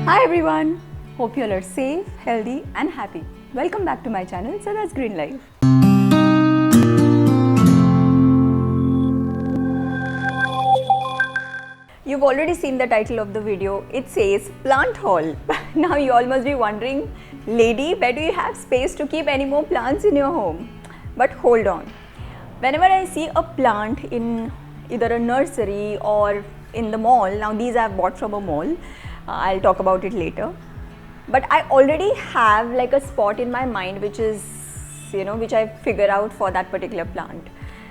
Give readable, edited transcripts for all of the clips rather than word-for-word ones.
Hi everyone, hope you all are safe, healthy and happy. Welcome back to my channel, Sada's Green Life. You've already seen the title of the video. It says plant haul. Now you all must be wondering, lady, where do you have space to keep any more plants in your home? But hold on. Whenever I see a plant in either a nursery or in the mall, now these I have bought from a mall, I'll talk about it later. But I already have like a spot in my mind which is, which I figure out for that particular plant.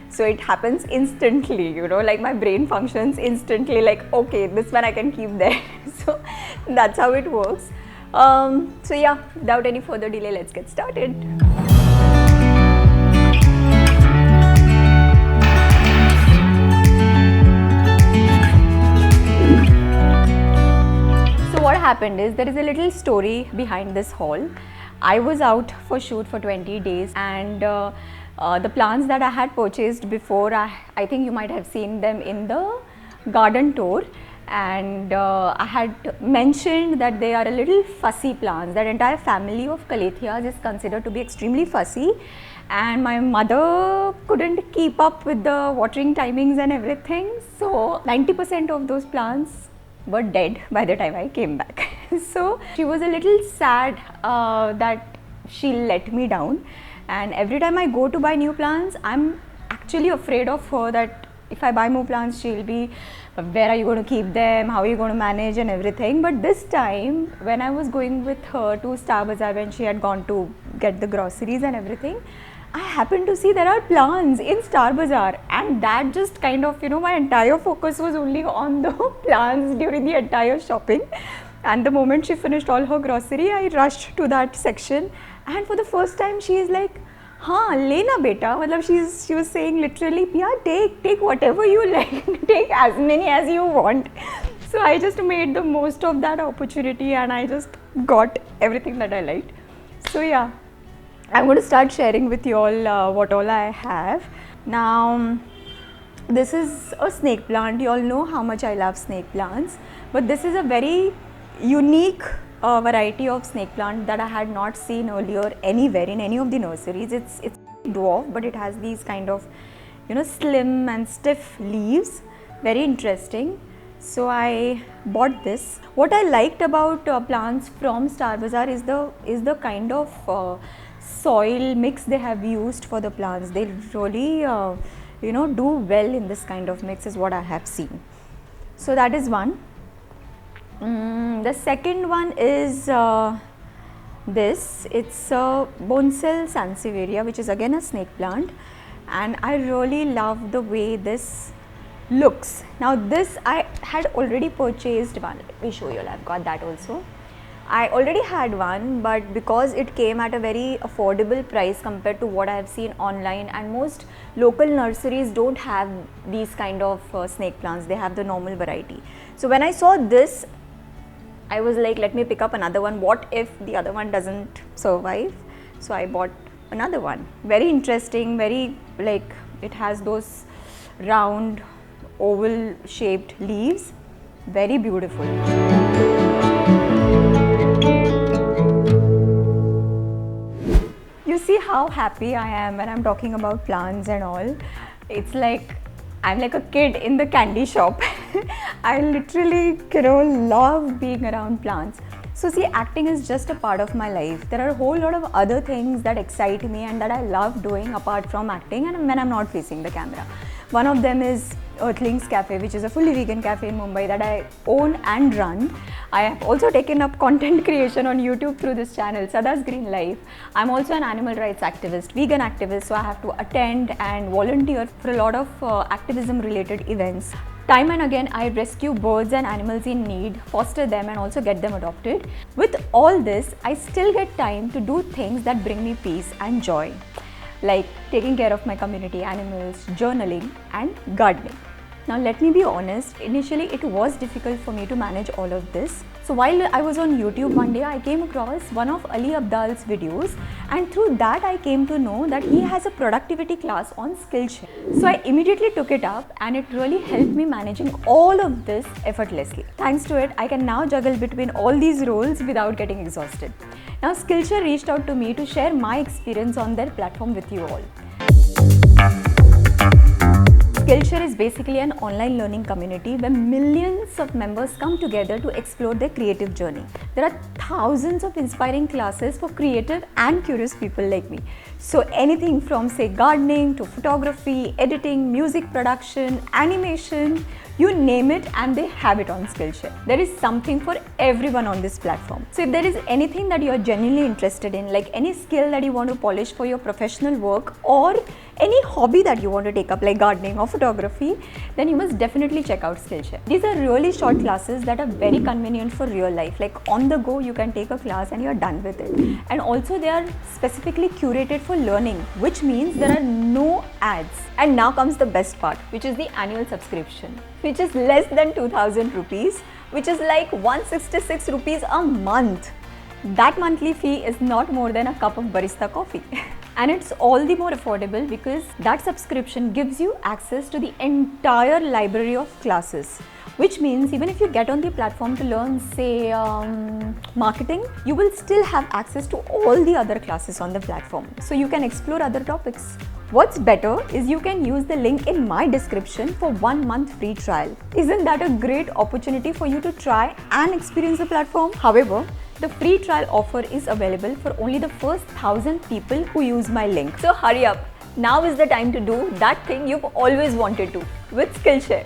So it happens instantly, like my brain functions instantly, like, okay, this one I can keep there. So that's how it works. So yeah, without any further delay, let's get started. So what happened is, there is a little story behind this haul. I was out for shoot for 20 days and the plants that I had purchased before, I think you might have seen them in the garden tour, and I had mentioned that they are a little fussy plants. That entire family of Calatheas is considered to be extremely fussy, and my mother couldn't keep up with the watering timings and everything, so 90% of those plants were dead by the time I came back. So she was a little sad that she let me down. And every time I go to buy new plants, I'm actually afraid of her, that if I buy more plants, she'll be, where are you going to keep them, how are you going to manage and everything. But this time, when I was going with her to Star Bazaar, when she had gone to get the groceries and everything, I happened to see there are plants in Star Bazaar, and that just kind of, my entire focus was only on the plants during the entire shopping. And the moment she finished all her grocery, I rushed to that section. And for the first time, she is like, "Haan, lena beta." Matlab she was saying literally, "Yeah, take whatever you like, take as many as you want." So I just made the most of that opportunity and I just got everything that I liked. So yeah, I'm going to start sharing with you all what all I have. Now, this is a snake plant. You all know how much I love snake plants, but this is a very unique variety of snake plant that I had not seen earlier anywhere in any of the nurseries. It's dwarf, but it has these kind of slim and stiff leaves. Very interesting. So I bought this. What I liked about plants from Star Bazaar is the kind of soil mix they have used for the plants. They really do well in this kind of mix, is what I have seen. So that is one. The second one is this. It's Bonsall sansevieria, which is again a snake plant, and I really love the way this looks. Now this I had already purchased one. Let me show you. I've got that also. I already had one, but because it came at a very affordable price compared to what I have seen online, and most local nurseries don't have these kind of snake plants. They have the normal variety. So when I saw this, I was like, let me pick up another one. What if the other one doesn't survive? So I bought another one. Very interesting, very it has those round oval shaped leaves. Very beautiful. You see how happy I am when I'm talking about plants and all. It's like I'm like a kid in the candy shop. I literally, love being around plants. So see, acting is just a part of my life. There are a whole lot of other things that excite me and that I love doing apart from acting, and when I'm not facing the camera. One of them is Earthlings Cafe, which is a fully vegan cafe in Mumbai that I own and run. I have also taken up content creation on YouTube through this channel, Sada's Green Life. I'm also an animal rights activist, vegan activist, so I have to attend and volunteer for a lot of activism related events. Time and again, I rescue birds and animals in need, foster them and also get them adopted. With all this, I still get time to do things that bring me peace and joy, like taking care of my community animals, journaling and gardening. Now let me be honest, initially it was difficult for me to manage all of this. So while I was on YouTube one day, I came across one of Ali Abdaal's videos, and through that I came to know that he has a productivity class on Skillshare. So I immediately took it up and it really helped me managing all of this effortlessly. Thanks to it, I can now juggle between all these roles without getting exhausted. Now Skillshare reached out to me to share my experience on their platform with you all. Skillshare is basically an online learning community where millions of members come together to explore their creative journey. There are thousands of inspiring classes for creative and curious people like me. So anything from say gardening to photography, editing, music production, animation, you name it, and they have it on Skillshare. There is something for everyone on this platform. So if there is anything that you are genuinely interested in, like any skill that you want to polish for your professional work or any hobby that you want to take up like gardening or photography, then you must definitely check out Skillshare. These are really short classes that are very convenient for real life. Like on the go, you can take a class and you're done with it. And also they are specifically curated for learning, which means there are no ads. And now comes the best part, which is the annual subscription, which is less than 2000 rupees, which is like 166 rupees a month. That monthly fee is not more than a cup of barista coffee. And it's all the more affordable because that subscription gives you access to the entire library of classes, which means even if you get on the platform to learn say marketing, you will still have access to all the other classes on the platform, so you can explore other topics. What's better is you can use the link in my description for 1 month free trial. Isn't that a great opportunity for you to try and experience the platform? However, the free trial offer is available for only the first 1000 people who use my link. So hurry up, now is the time to do that thing you've always wanted to with Skillshare.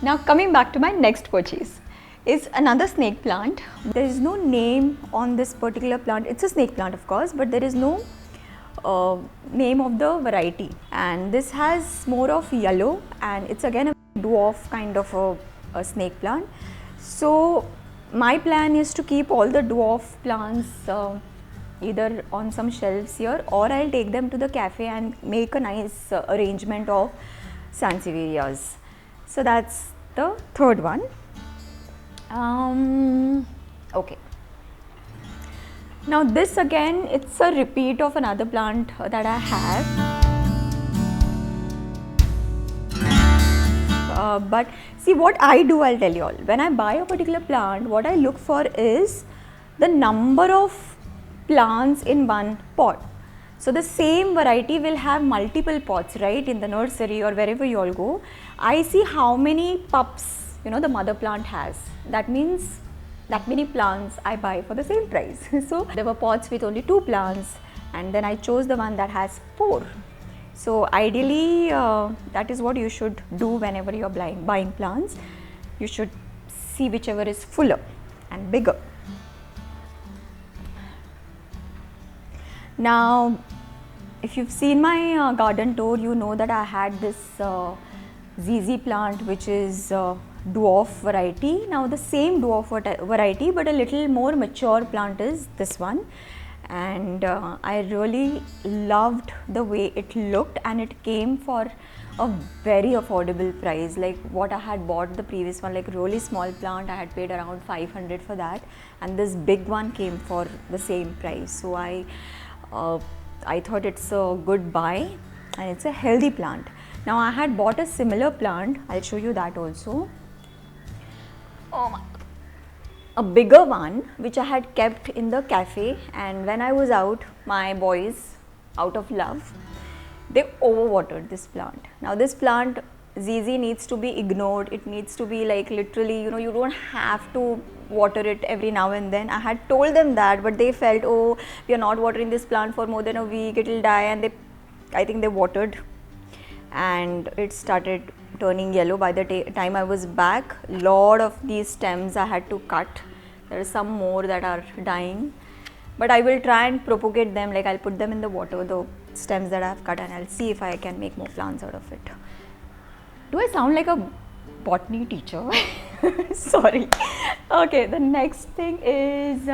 Now coming back to my next purchase is another snake plant. There is no name on this particular plant. It's a snake plant of course, but there is no name of the variety, and this has more of yellow and it's again a dwarf kind of a snake plant. So my plan is to keep all the dwarf plants either on some shelves here, or I'll take them to the cafe and make a nice arrangement of sansevierias. So that's the third one. Okay. Now this again, it's a repeat of another plant that I have. But see what I do, I'll tell you all. When I buy a particular plant, what I look for is the number of plants in one pot. So the same variety will have multiple pots, right, in the nursery or wherever you all go. I see how many pups, the mother plant has. That means that many plants I buy for the same price. So there were pots with only 2 plants, and then I chose the one that has 4. So ideally, that is what you should do whenever you are buying plants. You should see whichever is fuller and bigger. Now, if you've seen my garden tour, you know that I had this ZZ plant, which is dwarf variety. Now the same dwarf variety, but a little more mature plant is this one. And I really loved the way it looked, and it came for a very affordable price. Like what I had bought the previous one, like really small plant, I had paid around 500 for that, and this big one came for the same price. So I thought it's a good buy, and it's a healthy plant. Now I had bought a similar plant, I'll show you that also. Oh my, a bigger one which I had kept in the cafe, and when I was out, my boys, out of love, they overwatered this plant. Now this plant, ZZ, needs to be ignored. It needs to be like literally, you don't have to water it every now and then. I had told them that, but they felt, oh, we are not watering this plant for more than a week, it will die, and I think they watered and it started turning yellow. By the time I was back, lot of these stems I had to cut. There are some more that are dying, but I will try and propagate them. Like I'll put them in the water, the stems that I have cut, and I'll see if I can make more plants out of it. Do I sound like a botany teacher? Sorry. Okay, the next thing is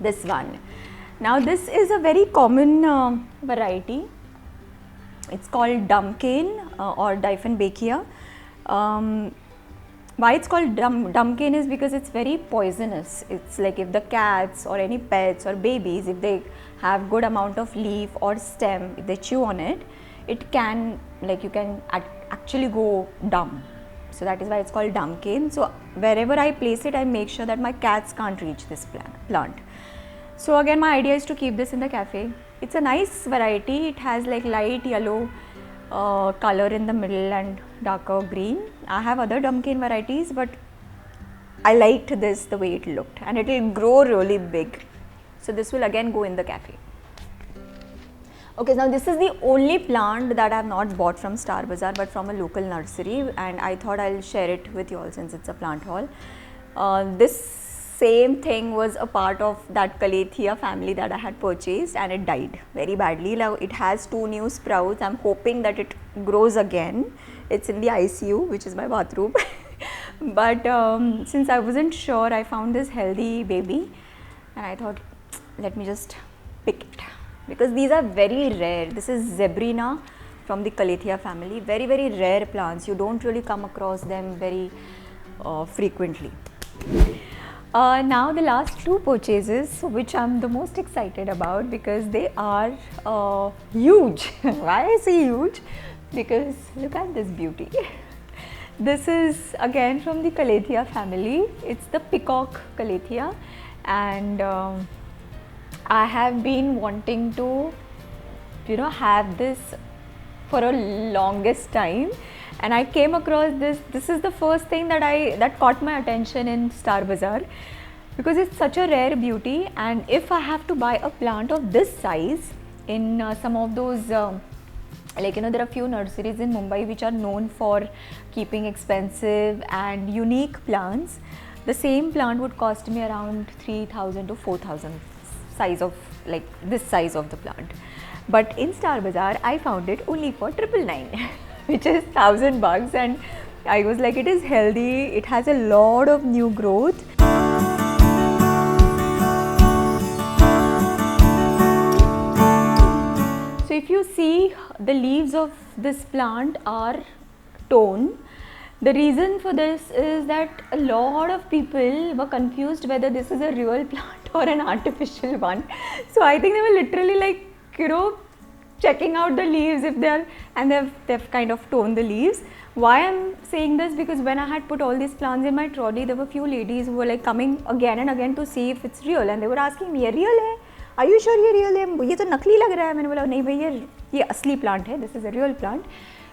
this one. Now this is a very common variety. It's called Dumpkin or Dieffenbachia. Why it's called Dumpkin is because it's very poisonous. It's like if the cats or any pets or babies, if they have good amount of leaf or stem, if they chew on it, it can, like, you can actually go dumb. So that is why it's called dumb cane. So wherever I place it, I make sure that my cats can't reach this plant. So again, my idea is to keep this in the cafe. It's a nice variety. It has like light yellow color in the middle and darker green. I have other dumb cane varieties, but I liked this the way it looked, and it will grow really big. So this will again go in the cafe. Okay, now this is the only plant that I have not bought from Star Bazaar but from a local nursery, and I thought I'll share it with you all since it's a plant haul. This same thing was a part of that Calathea family that I had purchased, and it died very badly. Now it has 2 new sprouts. I'm hoping that it grows again. It's in the ICU, which is my bathroom. But since I wasn't sure, I found this healthy baby and I thought, let me just pick it, because these are very rare. This is Zebrina from the Calathea family. Very, very rare plants. You don't really come across them very frequently. Now the last 2 purchases, which I'm the most excited about because they are huge. Why I say huge? Because look at this beauty. This is again from the Calathea family. It's the Peacock Calathea, and I have been wanting to, have this for a longest time, and I came across this. This is the first thing that caught my attention in Star Bazaar, because it's such a rare beauty. And if I have to buy a plant of this size in some of those there are few nurseries in Mumbai which are known for keeping expensive and unique plants. The same plant would cost me around 3,000 to 4,000 size of, like, this size of the plant. But in Star Bazaar, I found it only for 999, which is 1,000 bucks, and I was like, it is healthy, it has a lot of new growth. So if you see, the leaves of this plant are torn. The reason for this is that a lot of people were confused whether this is a real plant or an artificial one. So I think they were literally like, checking out the leaves if they are, and they've kind of torn the leaves. Why I'm saying this? Because when I had put all these plants in my trolley, there were few ladies who were like coming again and again to see if it's real, and they were asking me, "ये real है? Are you sure ये real है? ये तो नकली लग रहा है." मैंने बोला, नहीं भाई, ये असली plant है. This is a real plant.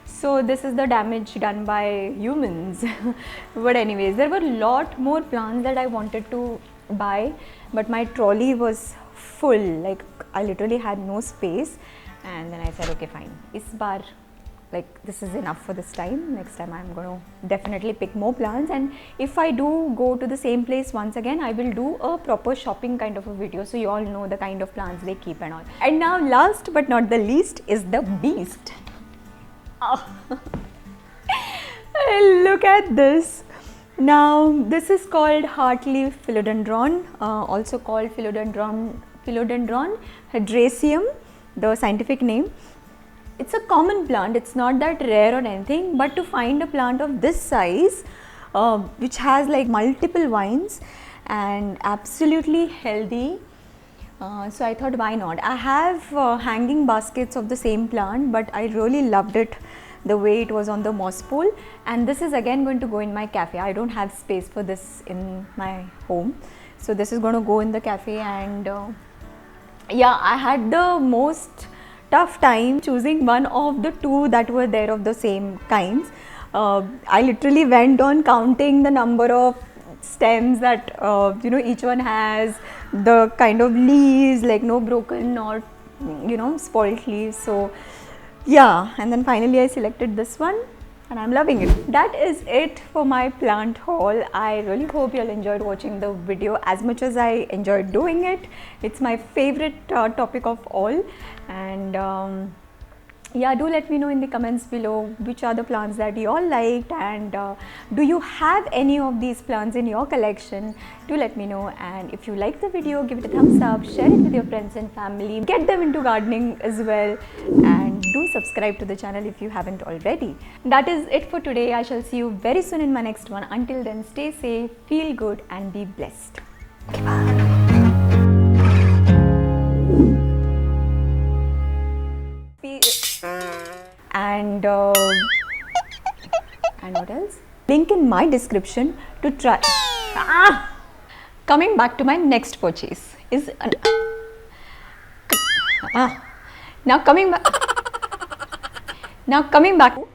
So this is the damage done by humans. But anyways, there were a lot more plants that I wanted to buy, but my trolley was full. Like, I literally had no space, and then I said, okay, fine. Is baar, like, this is enough for this time. Next time I'm going to definitely pick more plants, and if I do go to the same place once again, I will do a proper shopping kind of a video, so you all know the kind of plants they keep and all. And now last but not the least is the beast. Oh. Look at this. Now this is called heartleaf philodendron, also called philodendron hydraceum, the scientific name. It's a common plant, it's not that rare or anything, but to find a plant of this size which has like multiple vines and absolutely healthy, so I thought, why not? I have hanging baskets of the same plant, but I really loved it the way it was on the moss pole, and this is again going to go in my cafe. I don't have space for this in my home, so this is going to go in the cafe. And yeah, I had the most tough time choosing one of the 2 that were there of the same kinds. I literally went on counting the number of stems that each one has, the kind of leaves, like no broken or spoiled leaves. So yeah, and then finally I selected this one, and I'm loving it. That is it for my plant haul. I really hope you all enjoyed watching the video as much as I enjoyed doing it. It's my favorite topic of all, and yeah, do let me know in the comments below which are the plants that you all liked, and do you have any of these plants in your collection? Do let me know, and if you like the video, give it a thumbs up, share it with your friends and family, get them into gardening as well, and do subscribe to the channel if you haven't already. That is it for today. I shall see you very soon in my next one. Until then, stay safe, feel good, and be blessed. Bye. and what else? Link in my description to try. Coming back to my next purchase is now coming back to